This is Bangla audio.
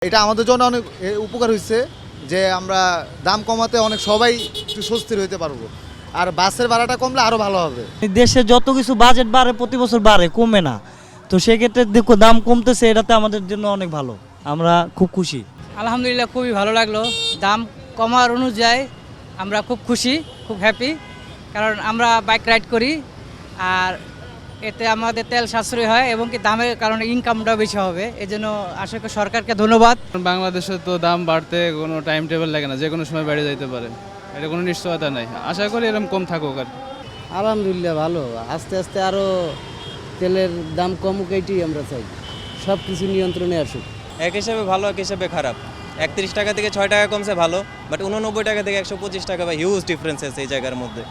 এটা আমাদের জন্য অনেক উপকার হয়েছে যে আমরা দাম কমাতে অনেক সবাই একটু স্বস্তির হইতে পারবো। আর বাসের ভাড়াটা কমলে আরো ভালো হবে। দেশে যত কিছু বাজেট বাড়ে প্রতি বছর বাড়ে, কমে না। তো সেক্ষেত্রে দেখো দাম কমতেছে, এটাতে আমাদের জন্য অনেক ভালো, আমরা খুব খুশি। আলহামদুলিল্লাহ, খুবই ভালো লাগলো। দাম কমার অনুযায়ী আমরা খুব খুশি, খুব হ্যাপি, কারণ আমরা বাইক রাইড করি আর এতে আমাদের তেল সাশ্রয় হয় এবং কি দামের কারণে ইনকামটাও বেশি হবে। এজন্য আশা করি সরকারকে ধন্যবাদ। বাংলাদেশে তো দাম বাড়তে কোনো টাইম টেবিল লাগে না, যে কোনো সময় বেড়ে যাইতে পারে, এটা কোনো নিশ্চয়তা নাই। আশা করি এরকম কম থাকুক আর কি। আলহামদুলিল্লাহ ভালো, আস্তে আস্তে আরও তেলের দাম কমুক, এইটাই আমরা চাই। সব কিছু নিয়ন্ত্রণে আসুক। এক হিসাবে ভালো, এক হিসাবে খারাপ। 31 টাকা থেকে 6 টাকা কমছে ভালো, বাট 89 টাকা থেকে 125 টাকা বা হিউজ ডিফারেন্স আছে এই জায়গার মধ্যে।